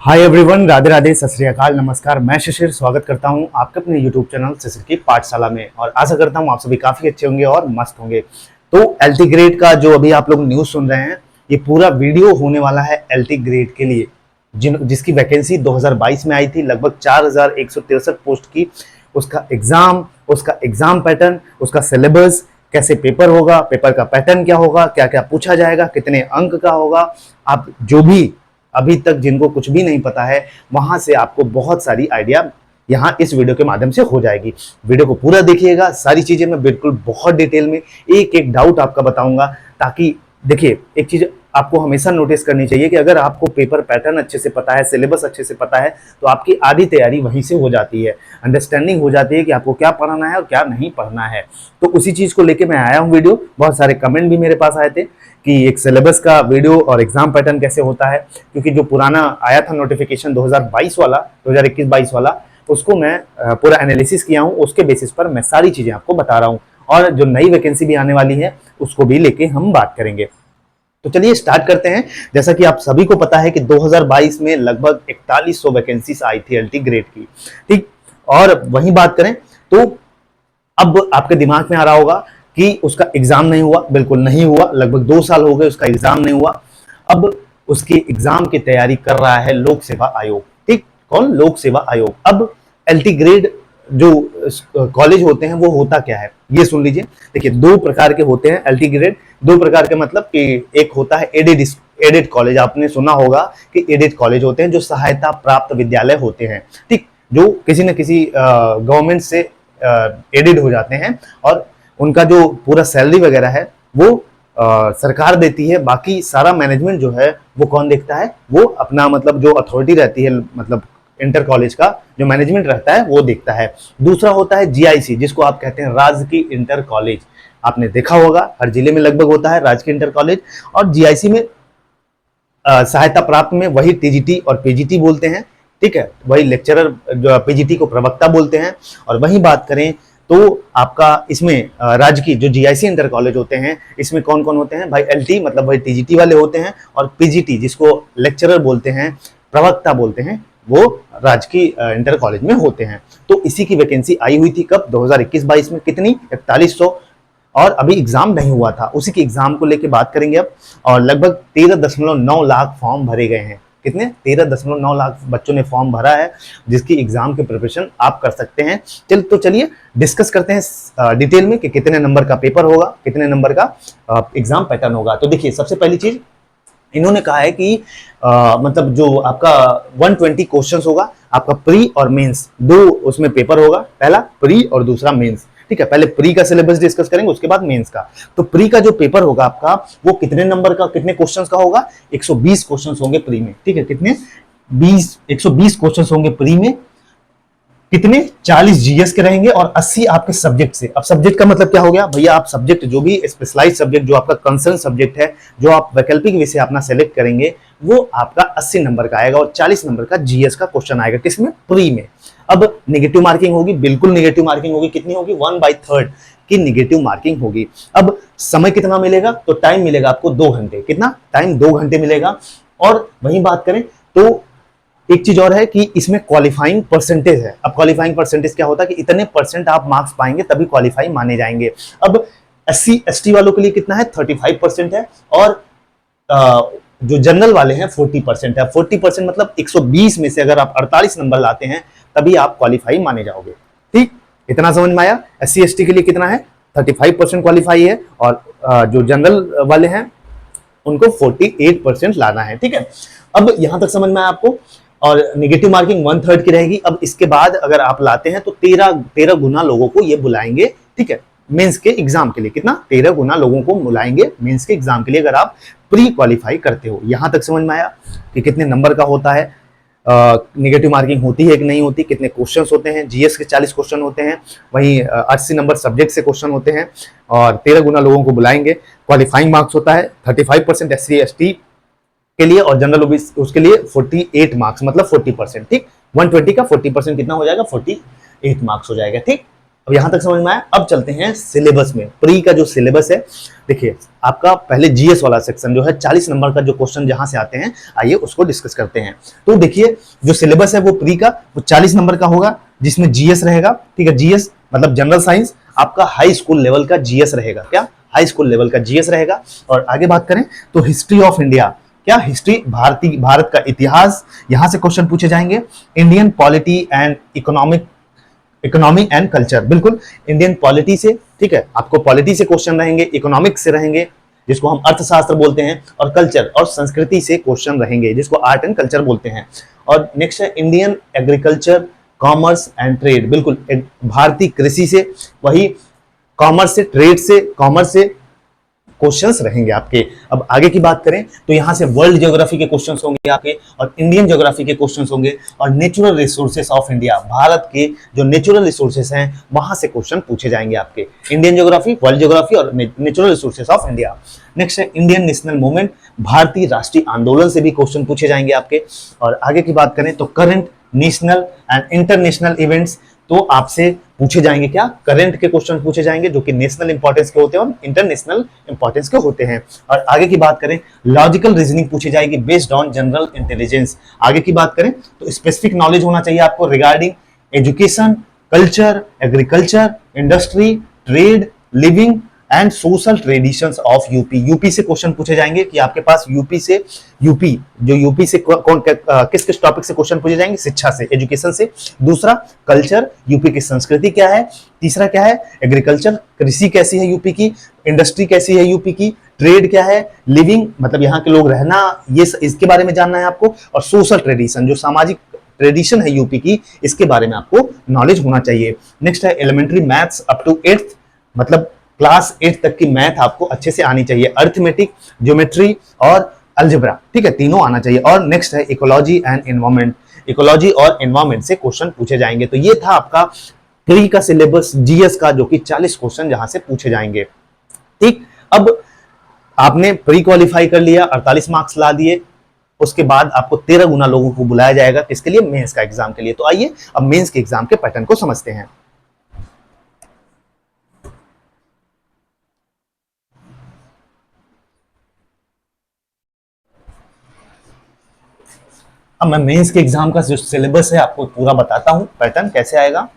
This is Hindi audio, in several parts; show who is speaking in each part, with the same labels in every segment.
Speaker 1: हाय एवरीवन, राधे राधे, सत श्री अकाल, नमस्कार। मैं शिशिर स्वागत करता हूं आपके अपने यूट्यूब चैनल शिशिर की पाठशाला में और आशा करता हूं आप सभी काफी अच्छे होंगे और मस्त होंगे। तो एलटी ग्रेड का जो अभी आप लोग न्यूज सुन रहे हैं, ये पूरा वीडियो होने वाला है एलटी ग्रेड के लिए, जिसकी वैकेंसी 2022 में आई थी, लगभग 4163 पोस्ट की। उसका एग्जाम पैटर्न, उसका सिलेबस, कैसे पेपर होगा, पेपर का पैटर्न क्या होगा, क्या क्या पूछा जाएगा, कितने अंक का होगा, आप जो भी अभी तक जिनको कुछ भी नहीं पता है, वहां से आपको बहुत सारी आइडिया यहाँ इस वीडियो के माध्यम से हो जाएगी। वीडियो को पूरा देखिएगा, सारी चीजें मैं बिल्कुल बहुत डिटेल में एक एक डाउट आपका बताऊंगा, ताकि देखिए एक चीज आपको हमेशा नोटिस करनी चाहिए कि अगर आपको पेपर पैटर्न अच्छे से पता है, सिलेबस अच्छे से पता है, तो आपकी आधी तैयारी वहीं से हो जाती है, अंडरस्टैंडिंग हो जाती है कि आपको क्या पढ़ना है और क्या नहीं पढ़ना है। तो उसी चीज को लेके मैं आया हूँ वीडियो। बहुत सारे कमेंट भी मेरे पास आए थे कि एक सिलेबस का वीडियो और एग्जाम पैटर्न कैसे होता है, क्योंकि जो पुराना आया था नोटिफिकेशन 2022 वाला, 2021-22 वाला, उसको मैं पूरा एनालिसिस किया हूँ, उसके बेसिस पर मैं सारी चीजें आपको बता रहा हूँ। और जो नई वैकेंसी भी आने वाली है उसको भी लेके हम बात करेंगे। तो चलिए स्टार्ट करते हैं। जैसा कि आप सभी को पता है कि 2022 में लगभग 4100 वैकेंसीज आई थी एलटी ग्रेड की, ठीक। और वहीं बात करें तो अब आपके दिमाग में आ रहा होगा कि उसका एग्जाम नहीं हुआ। बिल्कुल नहीं हुआ, लगभग 2 साल हो गए उसका एग्जाम नहीं हुआ। अब उसके एग्जाम की तैयारी कर रहा है लोक सेवा आयोग, ठीक। कौन? लोक सेवा आयोग। अब एलटी ग्रेड जो कॉलेज होते हैं वो होता क्या है, ये सुन लीजिए। देखिए, 2 प्रकार के होते हैं एलटी ग्रेड। 2 प्रकार के मतलब कि एक होता है एडेड कॉलेज। आपने सुना होगा कि एडेड कॉलेज होते हैं जो सहायता प्राप्त विद्यालय होते हैं, ठीक, जो किसी न किसी गवर्नमेंट से एडेड हो जाते हैं और उनका जो पूरा सैलरी वगैरह है वो सरकार देती है। बाकी सारा मैनेजमेंट जो है वो कौन देखता है? वो अपना मतलब जो अथॉरिटी रहती है, मतलब इंटर कॉलेज का जो मैनेजमेंट रहता है वो देखता है। दूसरा होता है जीआईसी, जिसको आप कहते हैं राजकीय इंटर कॉलेज। आपने देखा होगा हर जिले में लगभग होता है राजकीय इंटर कॉलेज। और जीआईसी में सहायता प्राप्त में वही टीजीटी और पीजीटी बोलते हैं, ठीक है। वही लेक्चरर जो पीजीटी को प्रवक्ता बोलते हैं। और वही बात करें तो आपका इसमें राजकीय जो जीआईसी इंटर कॉलेज होते हैं, इसमें कौन कौन होते हैं भाई? एलटी मतलब वही टीजीटी वाले होते हैं, और पीजीटी जिसको लेक्चरर बोलते हैं, प्रवक्ता बोलते हैं, वो राजकीय इंटर कॉलेज में होते हैं। तो इसी की वैकेंसी आई हुई थी कब? 2021-22 में। कितनी? 4100। और अभी एग्जाम नहीं हुआ था, उसी के एग्जाम को लेके बात करेंगे अब। और लगभग 13.9 लाख फॉर्म भरे गए हैं। कितने? 13.9 लाख बच्चों ने फॉर्म भरा है, जिसकी एग्जाम की प्रिपरेशन आप कर सकते हैं। चलिए डिस्कस करते हैं डिटेल में कि कितने नंबर का पेपर होगा, कितने नंबर का एग्जाम पैटर्न होगा। तो देखिए, सबसे पहली चीज इन्होंने कहा है कि मतलब जो आपका 120 क्वेश्चंस होगा, आपका प्री और मेंस, 2 उसमें पेपर होगा, पहला प्री और दूसरा मेंस, ठीक है। पहले प्री का सिलेबस डिस्कस करेंगे, उसके बाद मेंस का। तो प्री का जो पेपर होगा आपका, वो कितने नंबर का, कितने क्वेश्चंस का होगा? 120 क्वेश्चंस होंगे प्री में, ठीक है। कितने? 120 क्वेश्चंस होंगे प्री में। कितने? 40 जीएस के रहेंगे और 80 आपके सब्जेक्ट से। अब सब्जेक्ट का मतलब क्या हो गया भैया? आप सब्जेक्ट जो भी स्पेशलाइज सब्जेक्ट, जो आपका कंसर्न सब्जेक्ट है, जो आप वैकल्पिक विषय अपना सेलेक्ट करेंगे, वो आपका 80 नंबर का आएगा और 40 नंबर का जीएस का क्वेश्चन आएगा। किसमें? प्री में। अब नेगेटिव मार्किंग होगी, बिल्कुल नेगेटिव मार्किंग होगी। कितनी होगी? 1/3 की नेगेटिव मार्किंग होगी। अब समय कितना मिलेगा? तो टाइम मिलेगा आपको 2 घंटे। कितना टाइम? 2 घंटे मिलेगा। और वहीं बात करें तो एक चीज और है कि इसमें क्वालिफाइंग परसेंटेज है। अब क्वालिफाइंग परसेंटेज क्या होता है कि इतने परसेंट आप मार्क्स पाएंगे तभी क्वालिफाई माने जाएंगे। अब एससी एसटी वालों के लिए कितना है? 35% है। और जो जनरल वाले हैं 40% है। 40% मतलब 120 में से अगर आप 48 नंबर लाते हैं तभी आप क्वालिफाई माने जाओगे, ठीक। इतना समझ में आया? एससी एसटी के लिए कितना है? 35% क्वालिफाई है। और जो जनरल वाले हैं उनको 48% लाना है, ठीक है। अब यहां तक समझ में आया आपको? और नेगेटिव मार्किंग 1/3 की रहेगी। अब इसके बाद अगर आप लाते हैं तो 13 गुना लोगों को ये बुलाएंगे, ठीक है, मेंस के एग्जाम के लिए। कितना? 13 गुना लोगों को बुलाएंगे मेंस के एग्जाम के लिए, अगर आप प्री क्वालिफाई करते हो। यहां तक समझ में आया कि कितने नंबर का होता है, नेगेटिव मार्किंग होती है कि नहीं होती, कितने क्वेश्चंस होते हैं? जीएस के 40 क्वेश्चन होते हैं, वहीं 80 नंबर सब्जेक्ट से क्वेश्चन होते हैं, और 13 गुना लोगों को बुलाएंगे। क्वालिफाइंग मार्क्स होता है 35% एससी एसटी के लिए, और जनरल ओबीसी उसके लिए 48 मार्क्स, मतलब 40%, ठीक। 120 का 40% कितना हो जाएगा? 48 मार्क्स हो जाएगा, ठीक। अब यहां तक समझ में आया। अब चलते हैं सिलेबस में। प्री का जो सिलेबस है, देखिए आपका पहले जीएस वाला सेक्शन जो है 40 नंबर का जो क्वेश्चन जहां से आते हैं, आइए उसको डिस्कस करते हैं। तो देखिए जो सिलेबस है वो प्री का वो 40 नंबर का होगा, जिसमें जीएस रहेगा। ठीक है, जीएस मतलब जनरल साइंस, आपका हाई स्कूल लेवल का जीएस रहेगा। क्या? हाई स्कूल लेवल का जीएस रहेगा। और आगे बात करें तो हिस्ट्री ऑफ इंडिया, क्या हिस्ट्री, भारत का इतिहास, यहां से क्वेश्चन पूछे जाएंगे। Indian polity and economy and culture, बिल्कुल इंडियन पॉलिटी से, ठीक है, आपको पॉलिटी से क्वेश्चन रहेंगे, इकोनॉमिक्स से रहेंगे जिसको हम अर्थशास्त्र बोलते हैं, और कल्चर और संस्कृति से क्वेश्चन रहेंगे जिसको आर्ट एंड कल्चर बोलते हैं। और नेक्स्ट है Indian agriculture, commerce and trade, बिल्कुल भारतीय कृषि से, वही कॉमर्स से, ट्रेड से, कॉमर्स से क्वेश्चंस रहेंगे आपके। अब आगे की बात करें तो यहां से वर्ल्ड ज्योग्राफी के क्वेश्चंस होंगे आपके, और इंडियन ज्योग्राफी के क्वेश्चंस होंगे, और natural resources of India, Bharat के जो नेचुरल रिसोर्सेस हैं वहां से क्वेश्चन पूछे जाएंगे आपके। इंडियन ज्योग्राफी, वर्ल्ड ज्योग्राफी और natural resources of India. Next है इंडियन नेशनल मूवमेंट, भारतीय राष्ट्रीय आंदोलन से भी क्वेश्चन पूछे जाएंगे आपके। और आगे की बात करें तो current national and international events, तो आपसे पूछे जाएंगे क्या? करंट के क्वेश्चन पूछे जाएंगे जो कि नेशनल इंपॉर्टेंस के होते हैं और इंटरनेशनल इंपॉर्टेंस के होते हैं। और आगे की बात करें लॉजिकल रीजनिंग पूछी जाएगी बेस्ड ऑन जनरल इंटेलिजेंस। आगे की बात करें तो स्पेसिफिक नॉलेज होना चाहिए आपको regarding education, culture, agriculture, industry, trade, living and social traditions of UP. UP से क्वेश्चन पूछे जाएंगे कि आपके पास यूपी से यूपी से कौन किस किस टॉपिक से क्वेश्चन पूछे जाएंगे? शिक्षा से, एजुकेशन से। दूसरा कल्चर, यूपी की संस्कृति क्या है। तीसरा क्या है? एग्रीकल्चर, कृषि कैसी है यूपी की, इंडस्ट्री कैसी है यूपी की, ट्रेड क्या है, लिविंग मतलब यहाँ के लोग रहना, ये इसके बारे में जानना है आपको, और सोशल ट्रेडिशन जो सामाजिक ट्रेडिशन है यूपी की, इसके बारे में आपको नॉलेज होना चाहिए। नेक्स्ट है elementary maths up to 8th, मतलब क्लास 8 तक की मैथ आपको अच्छे से आनी चाहिए, अर्थमेटिक, ज्योमेट्री और अलजेब्रा, ठीक है, तीनों आना चाहिए। और नेक्स्ट है इकोलॉजी एंड एनवायरमेंट, इकोलॉजी और एनवायरमेंट से क्वेश्चन पूछे जाएंगे। तो ये था आपका प्री का सिलेबस जीएस का, जो कि 40 क्वेश्चन जहां से पूछे जाएंगे। ठीक, अब आपने प्री क्वालिफाई कर लिया, 48 मार्क्स ला दिए, उसके बाद आपको 13 गुना लोगों को बुलाया जाएगा किसके लिए? मेंस का एग्जाम के लिए। तो आइए अब मेंस के एग्जाम के पैटर्न को समझते हैं। अब मैं मेंस के एग्जाम का जो सिलेबस है आपको पूरा बताता हूं, पैटर्न कैसे आएगा।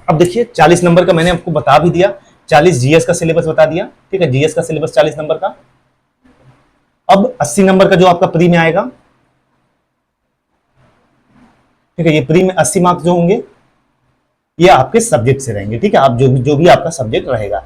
Speaker 1: अब देखिए 40 नंबर का मैंने आपको बता भी दिया, 40 जीएस का सिलेबस बता दिया, ठीक है, जीएस का सिलेबस 40 नंबर का। अब 80 नंबर का जो आपका प्री में आएगा, ठीक है, ये प्री में 80 मार्क्स जो होंगे ये आपके सब्जेक्ट से रहेंगे, ठीक है, आप जो भी आपका सब्जेक्ट रहेगा,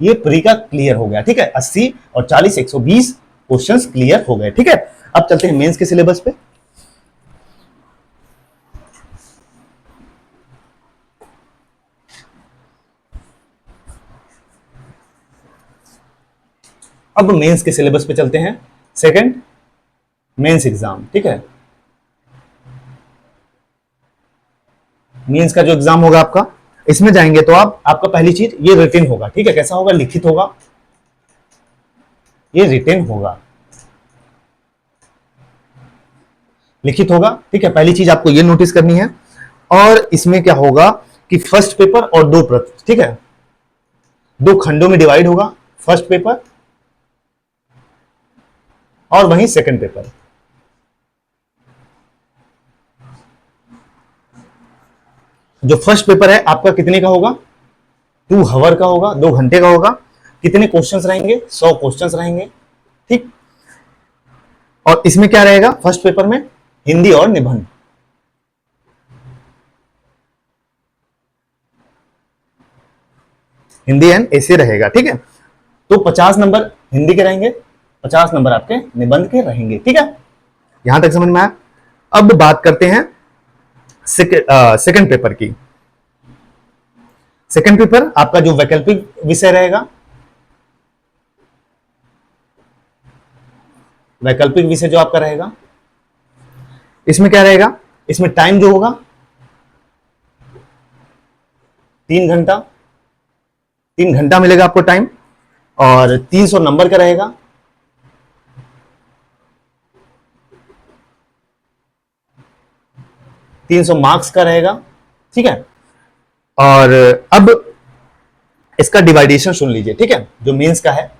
Speaker 1: ये प्री का क्लियर हो गया, ठीक है, 80 और 40 120 क्वेश्चंस क्लियर हो गए, ठीक है। अब चलते हैं मेंस के सिलेबस पे। अब मेंस के सिलेबस पे चलते हैं, सेकंड मेंस एग्जाम, ठीक है। मेंस का जो एग्जाम होगा आपका, इसमें जाएंगे तो आपका पहली चीज ये रिटन होगा, ठीक है, कैसा होगा? लिखित होगा, ये रिटन होगा, लिखित होगा, ठीक है। पहली चीज आपको ये नोटिस करनी है। और इसमें क्या होगा कि फर्स्ट पेपर और दो प्रश्न, ठीक है, दो खंडों में डिवाइड होगा, फर्स्ट पेपर और वहीं सेकंड पेपर। जो फर्स्ट पेपर है आपका कितने का होगा? 2 आवर का होगा, 2 घंटे का होगा। कितने क्वेश्चंस रहेंगे? 100 क्वेश्चंस रहेंगे, ठीक। और इसमें क्या रहेगा? फर्स्ट पेपर में हिंदी और निबंध, हिंदी एंड ऐसे रहेगा, ठीक है। तो 50 नंबर हिंदी के रहेंगे, 50 नंबर आपके निबंध के रहेंगे, ठीक है। यहां तक समझ में आया। अब बात करते हैं सेकंड पेपर की। सेकंड पेपर आपका जो वैकल्पिक विषय रहेगा, वैकल्पिक विषय जो आपका रहेगा, इसमें क्या रहेगा? इसमें टाइम जो होगा 3 घंटा, 3 घंटा मिलेगा आपको टाइम, और 300 नंबर का रहेगा। 300 मार्क्स का रहेगा, ठीक है। और अब इसका डिवाइडेशन सुन लीजिए, ठीक है, जो मेंस का है।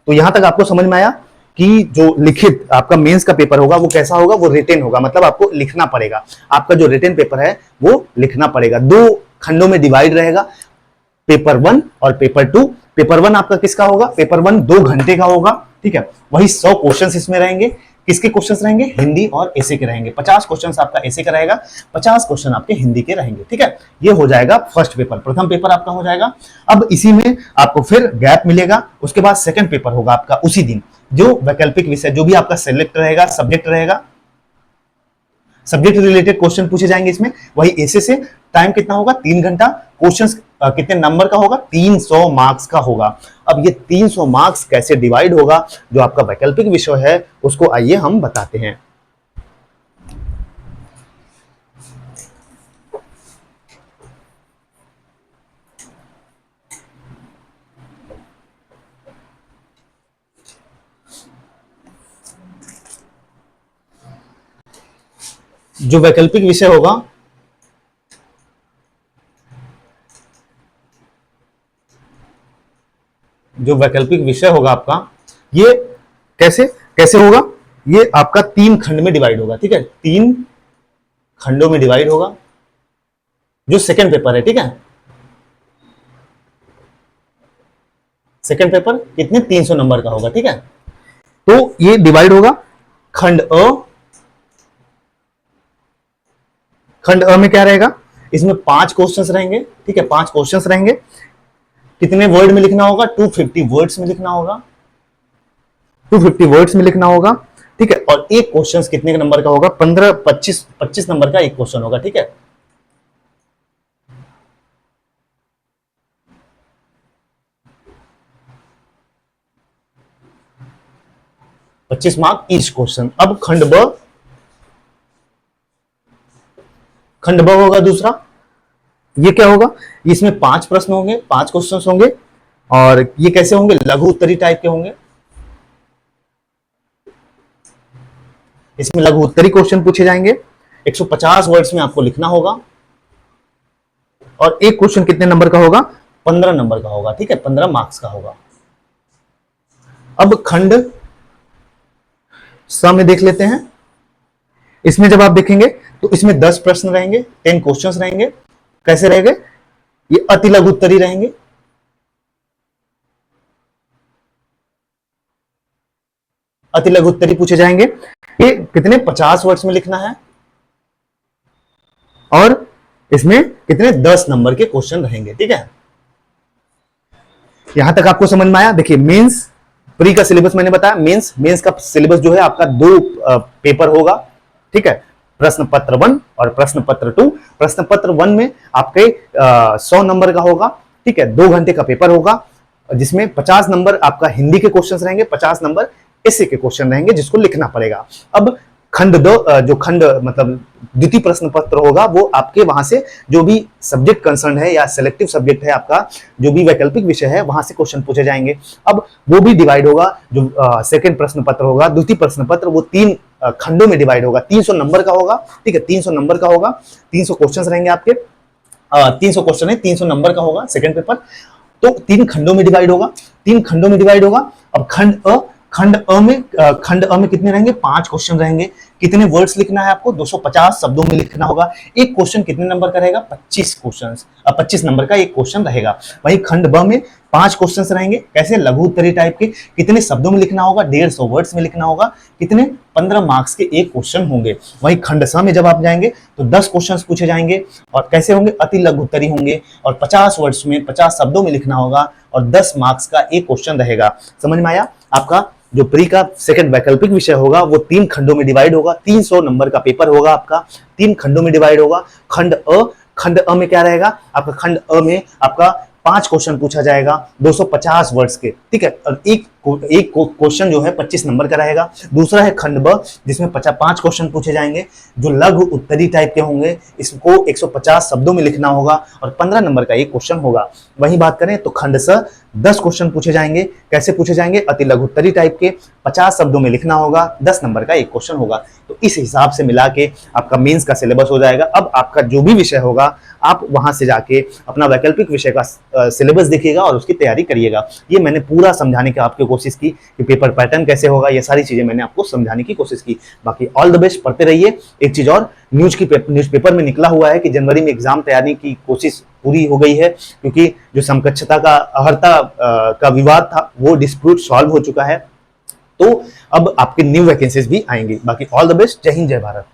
Speaker 1: तो यहां तक आपको समझ में आया कि जो लिखित आपका मेंस का पेपर होगा वो कैसा होगा, वो रिटेन होगा, मतलब आपको लिखना पड़ेगा। आपका जो रिटेन पेपर है वो लिखना पड़ेगा। 2 खंडों में डिवाइड रहेगा, पेपर 1 और पेपर 2। पेपर 1 आपका किसका होगा, पेपर 1 2 घंटे का होगा, ठीक है। वही 100 क्वेश्चंस इसमें रहेंगे। किसके क्वेश्चंस रहेंगे, हिंदी और एसे के रहेंगे। 50 क्वेश्चंस आपका एसे का रहेगा, 50 क्वेश्चन आपके हिंदी के रहेंगे, ठीक है। ये हो जाएगा फर्स्ट पेपर, प्रथम पेपर आपका हो जाएगा। अब इसी में आपको फिर गैप मिलेगा, उसके बाद सेकंड पेपर होगा आपका उसी दिन, जो वैकल्पिक विषय जो भी आपका सेलेक्ट रहेगा, सब्जेक्ट रहेगा, सब्जेक्ट रिलेटेड क्वेश्चन पूछे जाएंगे इसमें। वही ऐसे से टाइम कितना होगा, 3 घंटा। क्वेश्चंस कितने नंबर का होगा, 300 मार्क्स का होगा। अब ये 300 मार्क्स कैसे डिवाइड होगा, जो आपका वैकल्पिक विषय है उसको आइए हम बताते हैं। जो वैकल्पिक विषय होगा, जो वैकल्पिक विषय होगा आपका, ये कैसे कैसे होगा, ये आपका 3 खंड में डिवाइड होगा, ठीक है। 3 खंडों में डिवाइड होगा, जो सेकंड पेपर है, ठीक है। सेकंड पेपर कितने, 300 नंबर का होगा, ठीक है। तो ये डिवाइड होगा, खंड अ। खंड अ में क्या रहेगा, इसमें 5 क्वेश्चंस रहेंगे, ठीक है। 5 क्वेश्चंस रहेंगे। कितने वर्ड में लिखना होगा, 250 वर्ड्स में लिखना होगा, 250 वर्ड्स में लिखना होगा, ठीक है। और एक क्वेश्चन कितने नंबर का होगा, 25 नंबर का एक क्वेश्चन होगा, ठीक है। पच्चीस मार्क ईच क्वेश्चन। अब खंड ब होगा दूसरा। ये क्या होगा, इसमें 5 प्रश्न होंगे, 5 क्वेश्चन होंगे, और ये कैसे होंगे, लघु उत्तरी टाइप के होंगे। इसमें लघु उत्तरी क्वेश्चन पूछे जाएंगे। 150 वर्ड्स में आपको लिखना होगा, और एक क्वेश्चन कितने नंबर का होगा, 15 नंबर का होगा, ठीक है। 15 मार्क्स का होगा। अब खंड स में देख लेते हैं। इसमें जब आप देखेंगे तो इसमें 10 प्रश्न रहेंगे, 10 क्वेश्चंस रहेंगे। कैसे रहेंगे, ये अति लघु उत्तरी रहेंगे। अति लघु उत्तरी पूछे जाएंगे। ये कितने, 50 वर्ड्स में लिखना है, और इसमें कितने, 10 नंबर के क्वेश्चन रहेंगे, ठीक है। यहां तक आपको समझ में आया। देखिए मेंस प्री का सिलेबस मैंने बताया। मेंस का सिलेबस जो है आपका 2 पेपर होगा, ठीक है। प्रश्न पत्र 1 और प्रश्न पत्र 2। प्रश्न पत्र 1 में आपके 100 नंबर का होगा, ठीक है। 2 घंटे का पेपर होगा, जिसमें 50 नंबर आपका हिंदी के क्वेश्चन रहेंगे, 50 नंबर एसे के क्वेश्चन रहेंगे, जिसको लिखना पड़ेगा। अब खंड 2 जो खंड मतलब द्वितीय प्रश्न पत्र होगा, वो आपके वहां से जो भी सब्जेक्ट कंसर्न है या सिलेक्टिव सब्जेक्ट है आपका, जो भी वैकल्पिक विषय है, वहां से क्वेश्चन पूछे जाएंगे। अब वो भी डिवाइड होगा। जो सेकंड प्रश्न पत्र होगा, द्वितीय प्रश्न पत्र, वो 3 खंडों में डिवाइड होगा। 300 नंबर का होगा, ठीक है। 300 नंबर का होगा, 300 क्वेश्चन रहेंगे आपके। 300 क्वेश्चन है, 300 नंबर का होगा सेकंड पेपर। तो 3 खंडों में डिवाइड होगा, 3 खंडों में डिवाइड होगा। अब खंड अ में कितने रहेंगे, 5 क्वेश्चन रहेंगे। कितने वर्ड्स लिखना है आपको, 250 शब्दों में लिखना होगा। एक क्वेश्चन कितने नंबर का रहेगा, 25 नंबर का एक क्वेश्चन रहेगा। वही खंड ब में 5 क्वेश्चंस रहेंगे। कैसे, लघु उत्तरी टाइप के। कितने शब्दों में लिखना होगा, 150 वर्ड्स में लिखना होगा। कितने, 15 मार्क्स के एक क्वेश्चन होंगे। वही खंड स में जब आप जाएंगे तो 10 क्वेश्चंस पूछे जाएंगे, और कैसे होंगे, अति लघु उत्तरी होंगे, और 50 वर्ड्स में 50 शब्दों में लिखना होगा, और 10 मार्क्स का एक क्वेश्चन रहेगा। समझ में आया। आपका जो प्री का सेकंड वैकल्पिक विषय होगा, वो 3 खंडों में डिवाइड होगा। 300 नंबर का पेपर होगा आपका, 3 खंडों में डिवाइड होगा। खंड अ में क्या रहेगा आपका, खंड अ में आपका 5 क्वेश्चन पूछा जाएगा 250 वर्ड्स के, ठीक है। और एक क्वेश्चन जो है 25 नंबर का रहेगा। दूसरा है खंड ब, जिसमें 5 क्वेश्चन पूछे जाएंगे जो लघु उत्तरी टाइप के होंगे। इसको 150 शब्दों में लिखना होगा और 15 नंबर का एक क्वेश्चन होगा। वहीं बात करें तो खंड स 10 क्वेश्चन पूछे जाएंगे। कैसे पूछे जाएंगे? अति लघु उत्तरी टाइप के, 50 शब्दों में लिखना होगा, 10 नंबर का एक क्वेश्चन होगा। तो इस हिसाब से मिला के आपका मेंस का सिलेबस हो जाएगा। अब आपका जो भी विषय होगा आप वहां से जाके अपना वैकल्पिक विषय का सिलेबस देखिएगा और उसकी तैयारी करिएगा। ये मैंने पूरा समझाने की आपको कोशिश की कि पेपर पैटर्न कैसे होगा, ये सारी चीजें मैंने आपको समझाने की कोशिश की। बाकी ऑल द बेस्ट, पढ़ते रहिए। एक चीज और, न्यूज़पेपर में निकला हुआ है कि जनवरी में एग्जाम तैयारी की कोशिश पूरी हो गई है, क्योंकि जो समकक्षता का अर्हता का विवाद था वो डिस्प्यूट सॉल्व हो चुका है। तो अब आपके न्यू वैकेंसीज भी आएंगे। बाकी ऑल द बेस्ट, जय हिंद जय भारत।